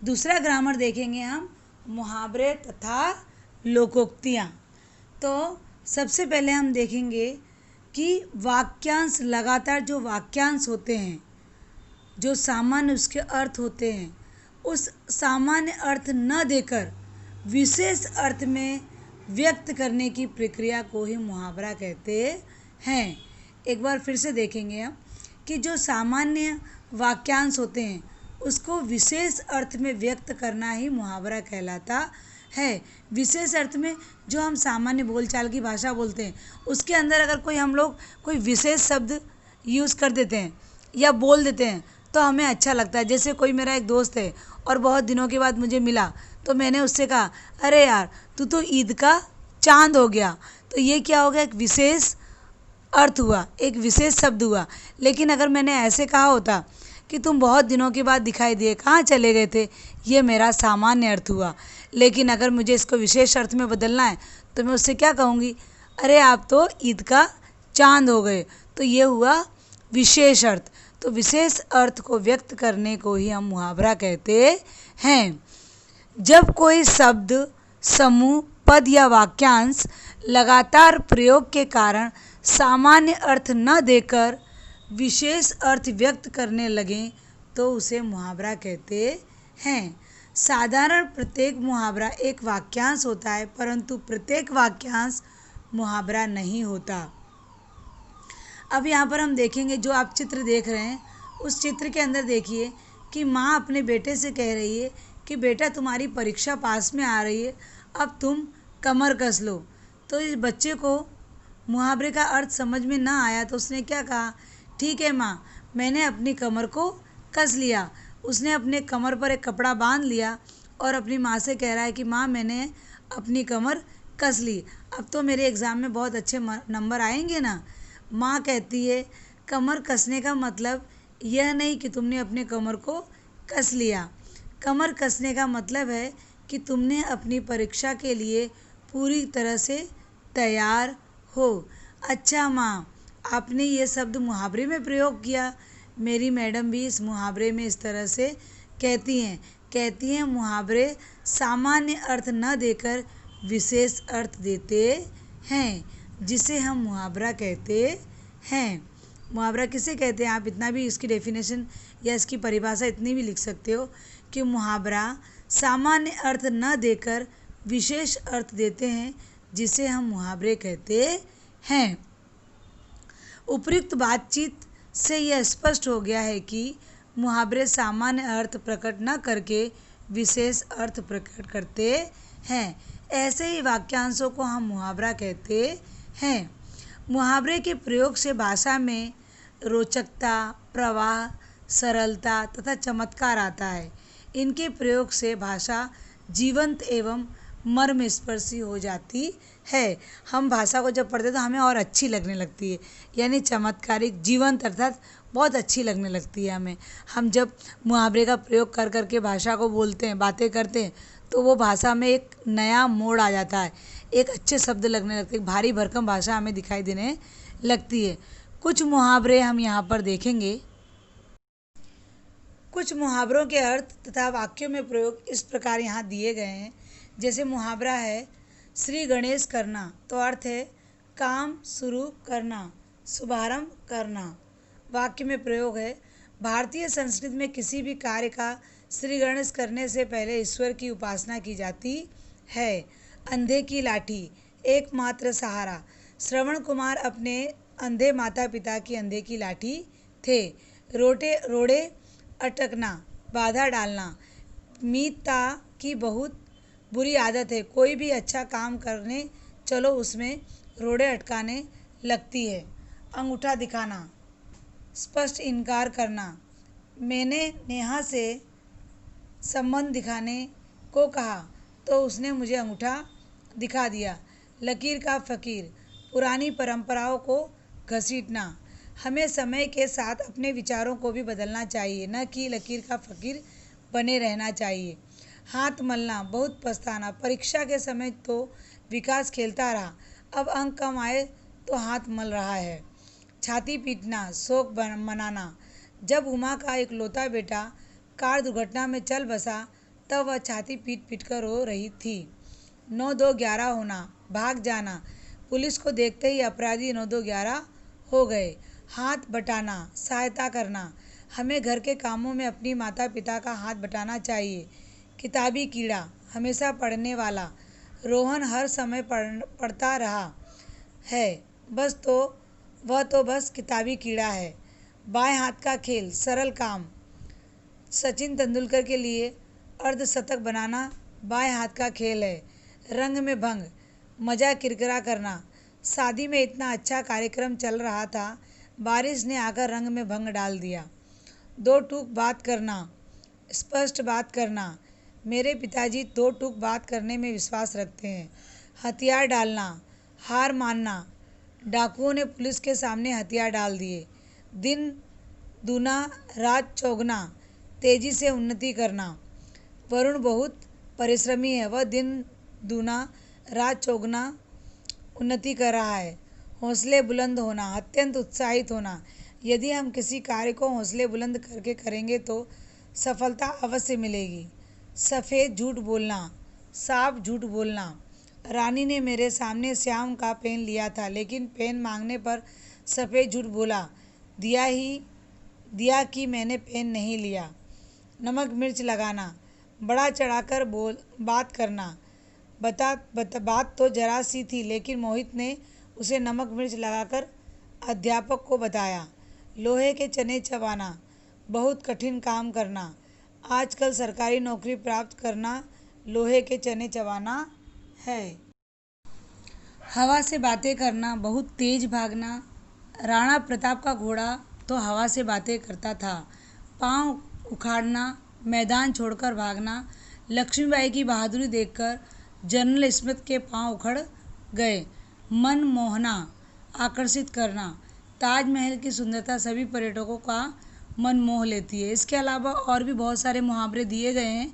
दूसरा ग्रामर देखेंगे हम मुहावरे तथा लोकोक्तियाँ। तो सबसे पहले हम देखेंगे कि वाक्यांश, लगातार जो वाक्यांश होते हैं, जो सामान्य उसके अर्थ होते हैं, उस सामान्य अर्थ न देकर विशेष अर्थ में व्यक्त करने की प्रक्रिया को ही मुहावरा कहते हैं। एक बार फिर से देखेंगे हम कि जो सामान्य वाक्यांश होते हैं उसको विशेष अर्थ में व्यक्त करना ही मुहावरा कहलाता है। विशेष अर्थ में जो हम सामान्य बोलचाल की भाषा बोलते हैं उसके अंदर अगर हम लोग कोई विशेष शब्द यूज़ कर देते हैं या बोल देते हैं तो हमें अच्छा लगता है। जैसे कोई मेरा एक दोस्त है और बहुत दिनों के बाद मुझे मिला तो मैंने उससे कहा, अरे यार तू तो ईद का चांद हो गया। तो ये क्या हो गया, एक विशेष अर्थ हुआ, एक विशेष शब्द हुआ। लेकिन अगर मैंने ऐसे कहा होता कि तुम बहुत दिनों के बाद दिखाई दिए, कहाँ चले गए थे, ये मेरा सामान्य अर्थ हुआ। लेकिन अगर मुझे इसको विशेष अर्थ में बदलना है तो मैं उससे क्या कहूँगी, अरे आप तो ईद का चांद हो गए। तो ये हुआ विशेष अर्थ। तो विशेष अर्थ को व्यक्त करने को ही हम मुहावरा कहते हैं। जब कोई शब्द, समूह, पद या वाक्यांश लगातार प्रयोग के कारण सामान्य अर्थ न देकर विशेष अर्थ व्यक्त करने लगें तो उसे मुहावरा कहते हैं। साधारण प्रत्येक मुहावरा एक वाक्यांश होता है, परंतु प्रत्येक वाक्यांश मुहावरा नहीं होता। अब यहाँ पर हम देखेंगे, जो आप चित्र देख रहे हैं उस चित्र के अंदर देखिए कि माँ अपने बेटे से कह रही है कि बेटा तुम्हारी परीक्षा पास में आ रही है, अब तुम कमर कस लो। तो इस बच्चे को मुहावरे का अर्थ समझ में ना आया तो उसने क्या कहा, ठीक है माँ, मैंने अपनी कमर को कस लिया। उसने अपने कमर पर एक कपड़ा बांध लिया और अपनी माँ से कह रहा है कि माँ मैंने अपनी कमर कस ली, अब तो मेरे एग्ज़ाम में बहुत अच्छे नंबर आएंगे ना। माँ कहती है कमर कसने का मतलब यह नहीं कि तुमने अपने कमर को कस लिया। कमर कसने का मतलब है कि तुमने अपनी परीक्षा के लिए पूरी तरह से तैयार हो। अच्छा माँ, आपने ये शब्द मुहावरे में प्रयोग किया। मेरी मैडम भी इस मुहावरे में इस तरह से कहती हैं मुहावरे सामान्य अर्थ न देकर विशेष अर्थ देते हैं, जिसे हम मुहावरा कहते हैं। मुहावरा किसे कहते हैं, आप इतना भी इसकी डेफिनेशन या इसकी परिभाषा इतनी भी लिख सकते हो कि मुहावरा सामान्य अर्थ न देकर विशेष अर्थ देते हैं, जिसे हम मुहावरे कहते हैं। उपयुक्त बातचीत से यह स्पष्ट हो गया है कि मुहावरे सामान्य अर्थ प्रकट न करके विशेष अर्थ प्रकट करते हैं। ऐसे ही वाक्यांशों को हम मुहावरा कहते हैं। मुहावरे के प्रयोग से भाषा में रोचकता, प्रवाह, सरलता तथा चमत्कार आता है। इनके प्रयोग से भाषा जीवंत एवं मर्मस्पर्शी हो जाती है। हम भाषा को जब पढ़ते तो हमें और अच्छी लगने लगती है, यानी चमत्कारिक, जीवंत, अर्थात बहुत अच्छी लगने लगती है हमें। हम जब मुहावरे का प्रयोग कर कर के भाषा को बोलते हैं, बातें करते हैं, तो वो भाषा में एक नया मोड़ आ जाता है, एक अच्छे शब्द लगने लगते हैं, भारी भरकम भाषा हमें दिखाई देने लगती है। कुछ मुहावरे हम यहाँ पर देखेंगे। कुछ मुहावरों के अर्थ तथा वाक्यों में प्रयोग इस प्रकार यहाँ दिए गए हैं। जैसे मुहावरा है श्री गणेश करना, तो अर्थ है काम शुरू करना, शुभारंभ करना। वाक्य में प्रयोग है भारतीय संस्कृति में किसी भी कार्य का श्री गणेश करने से पहले ईश्वर की उपासना की जाती है। अंधे की लाठी, एकमात्र सहारा। श्रवण कुमार अपने अंधे माता पिता की अंधे की लाठी थे। रोड़े अटकना, बाधा डालना। मीता की बहुत बुरी आदत है, कोई भी अच्छा काम करने चलो उसमें रोड़े अटकाने लगती है। अंगूठा दिखाना, स्पष्ट इनकार करना। मैंने नेहा से संबंध दिखाने को कहा तो उसने मुझे अंगूठा दिखा दिया। लकीर का फकीर, पुरानी परंपराओं को घसीटना। हमें समय के साथ अपने विचारों को भी बदलना चाहिए, न कि लकीर का फकीर बने रहना चाहिए। हाथ मलना, बहुत पछताना। परीक्षा के समय तो विकास खेलता रहा, अब अंक कम आए तो हाथ मल रहा है। छाती पीटना, शोक मनाना। जब उमा का इकलौता बेटा कार दुर्घटना में चल बसा तब वह छाती पीट पीट कर रो रही थी। 9-2-11 होना, भाग जाना। पुलिस को देखते ही अपराधी 9-2-11 हो गए। हाथ बटाना, सहायता करना। हमें घर के कामों में अपनी माता पिता का हाथ बटाना चाहिए। किताबी कीड़ा, हमेशा पढ़ने वाला। रोहन हर समय पढ़ता रहा है, वह तो बस किताबी कीड़ा है। बाएं हाथ का खेल, सरल काम। सचिन तेंदुलकर के लिए अर्धशतक बनाना बाएं हाथ का खेल है। रंग में भंग, मजा किरकिरा करना। शादी में इतना अच्छा कार्यक्रम चल रहा था, बारिश ने आकर रंग में भंग डाल दिया। दो टूक बात करना, स्पष्ट बात करना। मेरे पिताजी दो टूक बात करने में विश्वास रखते हैं। हथियार डालना, हार मानना। डाकुओं ने पुलिस के सामने हथियार डाल दिए। दिन दूना रात चौगुना, तेजी से उन्नति करना। वरुण बहुत परिश्रमी है, वह दिन दूना रात चौगुना उन्नति कर रहा है। हौसले बुलंद होना, अत्यंत उत्साहित होना। यदि हम किसी कार्य को हौसले बुलंद करके करेंगे तो सफलता अवश्य मिलेगी। सफ़ेद झूठ बोलना, साफ झूठ बोलना। रानी ने मेरे सामने श्याम का पेन लिया था, लेकिन पेन मांगने पर सफ़ेद झूठ बोला दिया कि मैंने पेन नहीं लिया। नमक मिर्च लगाना, बड़ा चढ़ाकर बात करना। बात तो जरा सी थी, लेकिन मोहित ने उसे नमक मिर्च लगाकर अध्यापक को बताया। लोहे के चने चबाना, बहुत कठिन काम करना। आजकल सरकारी नौकरी प्राप्त करना लोहे के चने चबाना है। हवा से बातें करना, बहुत तेज भागना। राणा प्रताप का घोड़ा तो हवा से बातें करता था। पाँव उखाड़ना, मैदान छोड़कर भागना। लक्ष्मीबाई की बहादुरी देखकर जनरल स्मिथ के पाँव उखड़ गए। मन मोहना, आकर्षित करना। ताजमहल की सुंदरता सभी पर्यटकों का मन मोह लेती है। इसके अलावा और भी बहुत सारे मुहावरे दिए गए हैं,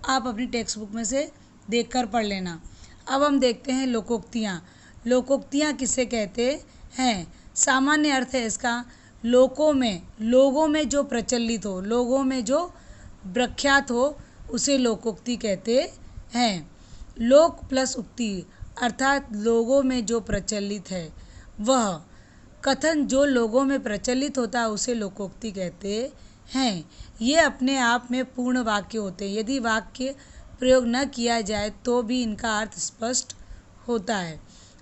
आप अपनी टेक्स्ट बुक में से देखकर पढ़ लेना। अब हम देखते हैं लोकोक्तियाँ। लोकोक्तियाँ किसे कहते हैं? सामान्य अर्थ है इसका लोगों में जो प्रचलित हो, लोगों में जो प्रख्यात हो, उसे लोकोक्ति कहते हैं। लोक प्लस उक्ति अर्थात लोगों में जो प्रचलित है वह कथन जो लोगों में प्रचलित होता है उसे लोकोक्ति कहते हैं। ये अपने आप में पूर्ण वाक्य होते हैं। यदि वाक्य प्रयोग न किया जाए तो भी इनका अर्थ स्पष्ट होता है।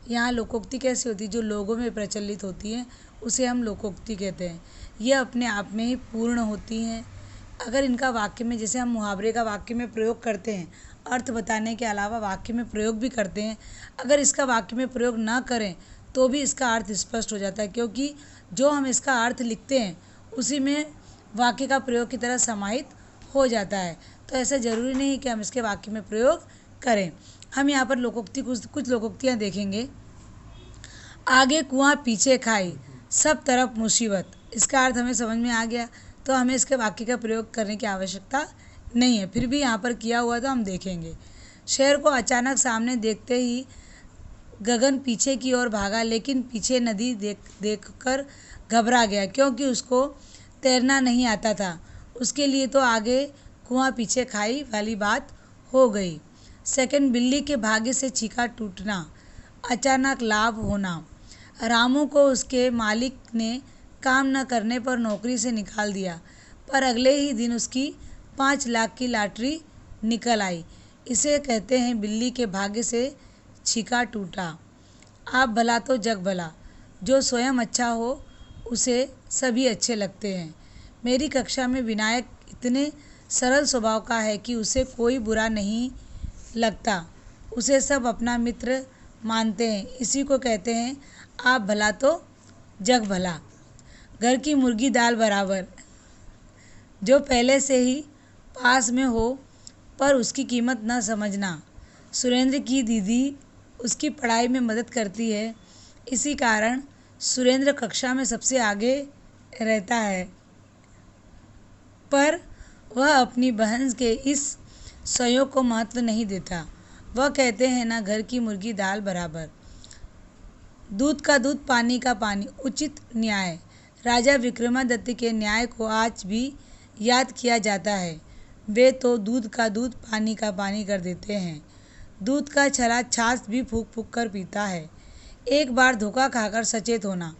यहाँ लोकोक्ति कैसी होती है? जो लोगों में प्रचलित होती है उसे हम लोकोक्ति कहते हैं। ये अपने आप में ही पूर्ण होती हैं। अगर इनका वाक्य में, जैसे हम मुहावरे का वाक्य में प्रयोग करते हैं, अर्थ बताने के अलावा वाक्य में प्रयोग भी करते हैं, अगर इसका वाक्य में प्रयोग ना करें तो भी इसका अर्थ स्पष्ट हो जाता है, क्योंकि जो हम इसका अर्थ लिखते हैं उसी में वाक्य का प्रयोग की तरह समाहित हो जाता है। तो ऐसा ज़रूरी नहीं कि हम इसके वाक्य में प्रयोग करें। हम यहाँ पर लोकोक्ति कुछ लोकोक्तियाँ देखेंगे। आगे कुआं पीछे खाई, सब तरफ मुसीबत। इसका अर्थ हमें समझ में आ गया, तो हमें इसके वाक्य का प्रयोग करने की आवश्यकता नहीं है, फिर भी यहाँ पर किया हुआ तो हम देखेंगे। शेर को अचानक सामने देखते ही गगन पीछे की ओर भागा, लेकिन पीछे नदी देखकर घबरा गया, क्योंकि उसको तैरना नहीं आता था। उसके लिए तो आगे कुआं पीछे खाई वाली बात हो गई। सेकंड, बिल्ली के भाग्य से छीका टूटना, अचानक लाभ होना। रामू को उसके मालिक ने काम न करने पर नौकरी से निकाल दिया, पर अगले ही दिन उसकी 5 लाख की लॉटरी निकल आई। इसे कहते हैं बिल्ली के भाग्य से छीका टूटा। आप भला तो जग भला, जो स्वयं अच्छा हो उसे सभी अच्छे लगते हैं। मेरी कक्षा में विनायक इतने सरल स्वभाव का है कि उसे कोई बुरा नहीं लगता, उसे सब अपना मित्र मानते हैं। इसी को कहते हैं आप भला तो जग भला। घर की मुर्गी दाल बराबर, जो पहले से ही पास में हो पर उसकी कीमत न समझना। सुरेंद्र की दीदी उसकी पढ़ाई में मदद करती है, इसी कारण सुरेंद्र कक्षा में सबसे आगे रहता है, पर वह अपनी बहन के इस सहयोग को महत्व नहीं देता। वह कहते हैं ना, घर की मुर्गी दाल बराबर। दूध का दूध, पानी का पानी, उचित न्याय। राजा विक्रमादित्य के न्याय को आज भी याद किया जाता है। वे तो दूध का दूध पानी का पानी कर देते हैं। दूध का छला छाछ भी फूंक फूंक कर पीता है। एक बार धोखा खाकर सचेत होना।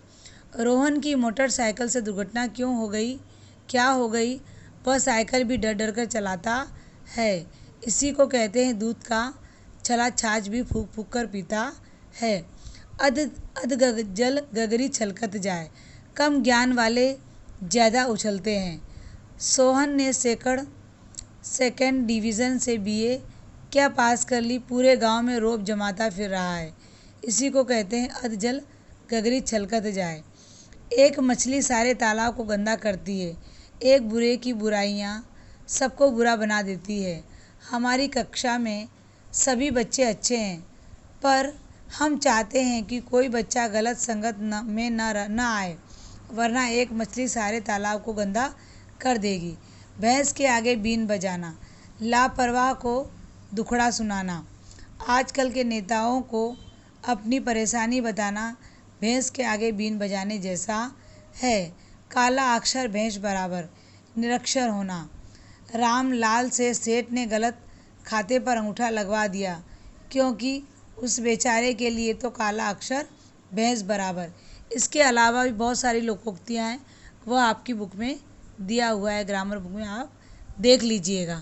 रोहन की मोटरसाइकिल से दुर्घटना क्यों हो गई? क्या हो गई? वह साइकिल भी डर डर कर चलाता है। इसी को कहते हैं दूध का छला छाछ भी फूंक फूंक कर पीता है। अध अध जल गगरी छलकत जाए। कम ज्ञान वाले ज़्यादा उछलते हैं। सोहन ने सेकंड डिवीज़न से बीए क्या पास कर ली, पूरे गांव में रोब जमाता फिर रहा है। इसी को कहते हैं अध जल गगरी छलकत जाए। एक मछली सारे तालाब को गंदा करती है। एक बुरे की बुराइयां सबको बुरा बना देती है। हमारी कक्षा में सभी बच्चे अच्छे हैं, पर हम चाहते हैं कि कोई बच्चा गलत संगत में न आए, वरना एक मछली सारे तालाब को गंदा कर देगी। भैंस के आगे बीन बजाना, लापरवाह को दुखड़ा सुनाना। आजकल के नेताओं को अपनी परेशानी बताना भैंस के आगे बीन बजाने जैसा है। काला अक्षर भैंस बराबर निरक्षर होना। रामलाल से सेठ ने गलत खाते पर अंगूठा लगवा दिया, क्योंकि उस बेचारे के लिए तो काला अक्षर भैंस बराबर। इसके अलावा भी बहुत सारी लोकोक्तियाँ हैं, वह आपकी बुक में दिया हुआ है, ग्रामर बुक में आप देख लीजिएगा।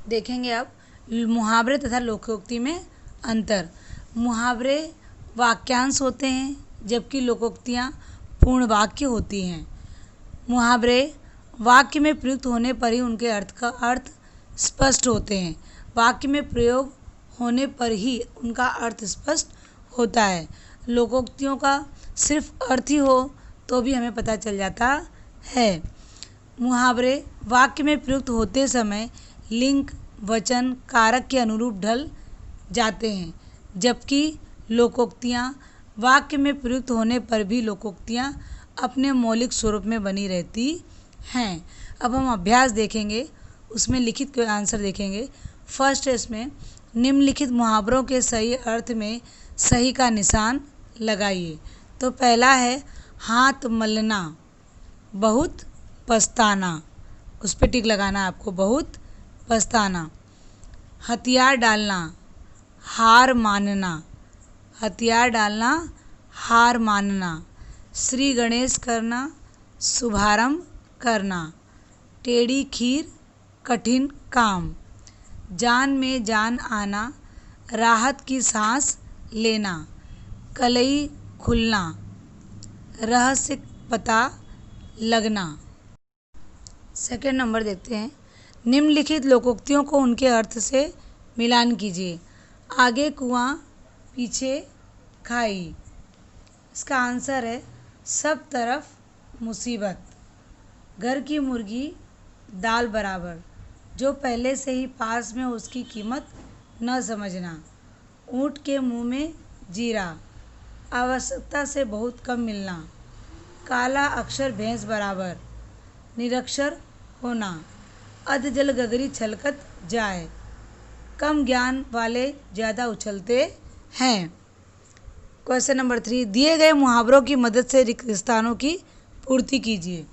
देखेंगे अब मुहावरे तथा लोकोक्ति में अंतर। मुहावरे वाक्यांश होते हैं, जबकि लोकोक्तियाँ पूर्ण वाक्य होती हैं। मुहावरे वाक्य में प्रयुक्त होने पर ही उनके अर्थ स्पष्ट होते हैं। वाक्य में प्रयोग होने पर ही उनका अर्थ स्पष्ट होता है। लोकोक्तियों का सिर्फ अर्थ ही हो तो भी हमें पता चल जाता है। मुहावरे वाक्य में प्रयुक्त होते समय लिंग, वचन, कारक के अनुरूप ढल जाते हैं, जबकि लोकोक्तियाँ वाक्य में प्रयुक्त होने पर भी लोकोक्तियाँ अपने मौलिक स्वरूप में बनी रहती हैं। अब हम अभ्यास देखेंगे, उसमें लिखित के आंसर देखेंगे। फर्स्ट है इसमें निम्नलिखित मुहावरों के सही अर्थ में सही का निशान लगाइए। तो पहला है हाथ मलना, बहुत पछताना, उस पर टिक लगाना आपको, बहुत पछताना। हथियार डालना, हार मानना, हथियार डालना, हार मानना। श्री गणेश करना, शुभारंभ करना। टेढ़ी खीर, कठिन काम। जान में जान आना, राहत की सांस लेना। कलई खुलना, रहस्य पता लगना। सेकंड नंबर देखते हैं। निम्नलिखित लोकोक्तियों को उनके अर्थ से मिलान कीजिए। आगे कुआं, पीछे खाई। इसका आंसर है सब तरफ मुसीबत। घर की मुर्गी दाल बराबर, जो पहले से ही पास में उसकी कीमत न समझना। ऊँट के मुंह में जीरा, आवश्यकता से बहुत कम मिलना। काला अक्षर भैंस बराबर, निरक्षर होना। अध जल गगरी छलकत जाए, कम ज्ञान वाले ज़्यादा उछलते हैं। क्वेश्चन नंबर 3, दिए गए मुहावरों की मदद से रिक्त स्थानों की पूर्ति कीजिए।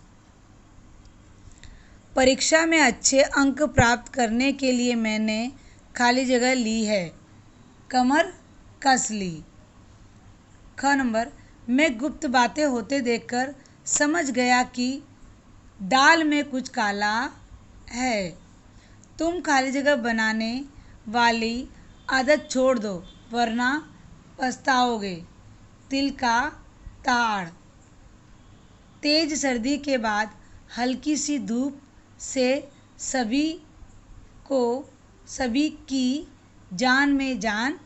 परीक्षा में अच्छे अंक प्राप्त करने के लिए मैंने खाली जगह ली है, कमर कस ली। ख नंबर, मैं गुप्त बातें होते देखकर समझ गया कि दाल में कुछ काला है। तुम खाली जगह बनाने वाली आदत छोड़ दो, वरना पछताओगे। तिल का ताड़। तेज सर्दी के बाद हल्की सी धूप से सभी की जान में जान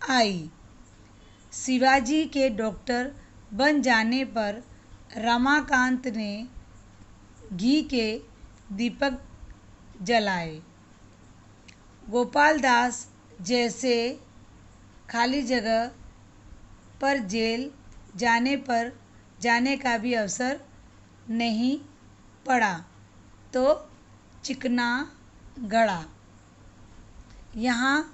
आई। शिवाजी के डॉक्टर बन जाने पर रमाकांत ने घी के दीपक जलाए। गोपाल दास जैसे खाली जगह पर जेल जाने का भी अवसर नहीं पड़ा, तो चिकना गड़ा। यहाँ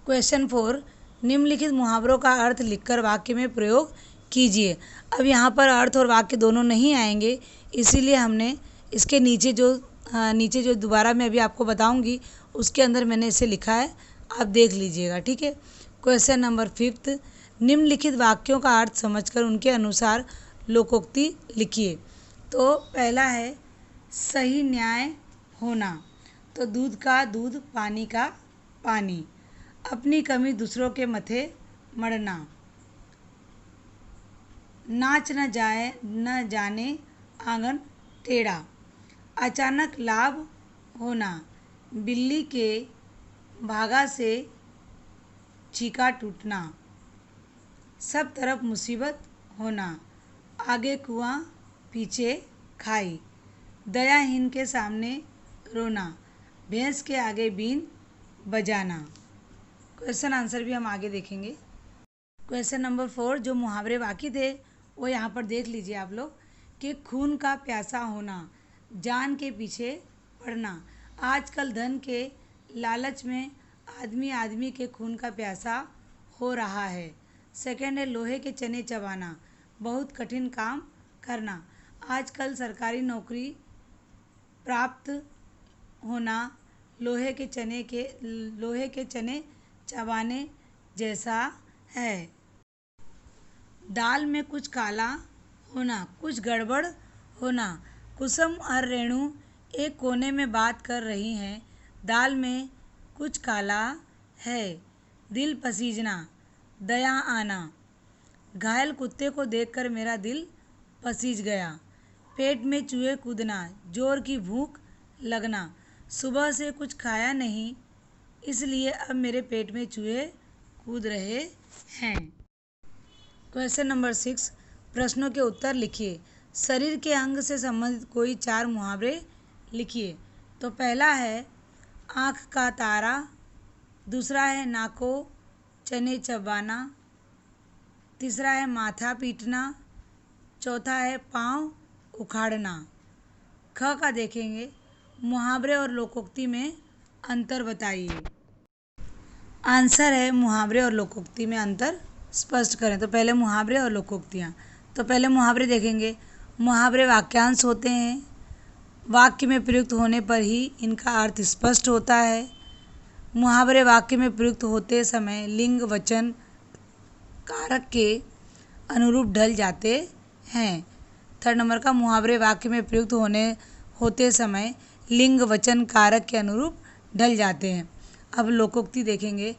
क्वेश्चन 4, निम्नलिखित मुहावरों का अर्थ लिखकर वाक्य में प्रयोग कीजिए। अब यहाँ पर अर्थ और वाक्य दोनों नहीं आएंगे, इसीलिए हमने इसके नीचे जो नीचे जो दोबारा मैं अभी आपको बताऊंगी उसके अंदर मैंने इसे लिखा है, आप देख लीजिएगा, ठीक है। क्वेश्चन नंबर 5, निम्नलिखित वाक्यों का अर्थ समझकर उनके अनुसार लोकोक्ति लिखिए। तो पहला है सही न्याय होना, तो दूध का दूध, पानी का पानी। अपनी कमी दूसरों के मथे मढ़ना, नाच न जाने आंगन टेढ़ा। अचानक लाभ होना, बिल्ली के भागा से चीका टूटना। सब तरफ मुसीबत होना, आगे कुआं पीछे खाई। दयाहीन के सामने रोना, भैंस के आगे बीन बजाना। क्वेश्चन आंसर भी हम आगे देखेंगे। क्वेश्चन नंबर 4, जो मुहावरे बाकी थे वो यहाँ पर देख लीजिए आप लोग कि खून का प्यासा होना, जान के पीछे पड़ना। आजकल धन के लालच में आदमी आदमी के खून का प्यासा हो रहा है। सेकंड है लोहे के चने चबाना, बहुत कठिन काम करना। आजकल सरकारी नौकरी प्राप्त होना लोहे के चने चबाने जैसा है। दाल में कुछ काला होना, कुछ गड़बड़ होना। कुसुम और रेणु एक कोने में बात कर रही हैं, दाल में कुछ काला है। दिल पसीजना, दया आना। घायल कुत्ते को देखकर मेरा दिल पसीज गया। पेट में चूहे कूदना, जोर की भूख लगना। सुबह से कुछ खाया नहीं, इसलिए अब मेरे पेट में चूहे कूद रहे हैं। क्वेश्चन नंबर 6, प्रश्नों के उत्तर लिखिए। शरीर के अंग से संबंधित कोई 4 मुहावरे लिखिए। तो पहला है आँख का तारा, दूसरा है नाको चने चबाना, तीसरा है माथा पीटना, चौथा है पाँव उखाड़ना। ख का देखेंगे, मुहावरे और लोकोक्ति में अंतर बताइए। आंसर है मुहावरे और लोकोक्ति में अंतर स्पष्ट करें। तो पहले मुहावरे और लोकोक्तियाँ। तो पहले मुहावरे देखेंगे। मुहावरे वाक्यांश होते हैं, वाक्य में प्रयुक्त होने पर ही इनका अर्थ स्पष्ट होता है। मुहावरे वाक्य में प्रयुक्त होते समय लिंग वचन कारक के अनुरूप ढल जाते हैं। थर्ड नंबर का, मुहावरे वाक्य में प्रयुक्त होते समय लिंग वचन कारक के अनुरूप ढल जाते हैं। अब लोकोक्ति देखेंगे।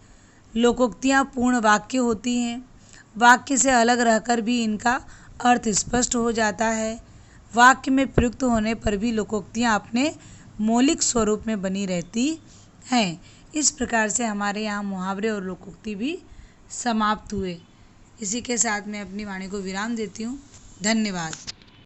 लोकोक्तियाँ पूर्ण वाक्य होती हैं, वाक्य से अलग रहकर भी इनका अर्थ स्पष्ट हो जाता है। वाक्य में प्रयुक्त होने पर भी लोकोक्तियाँ अपने मौलिक स्वरूप में बनी रहती हैं। इस प्रकार से हमारे यहाँ मुहावरे और लोकोक्ति भी समाप्त हुए। इसी के साथ मैं अपनी वाणी को विराम देती हूँ। धन्यवाद।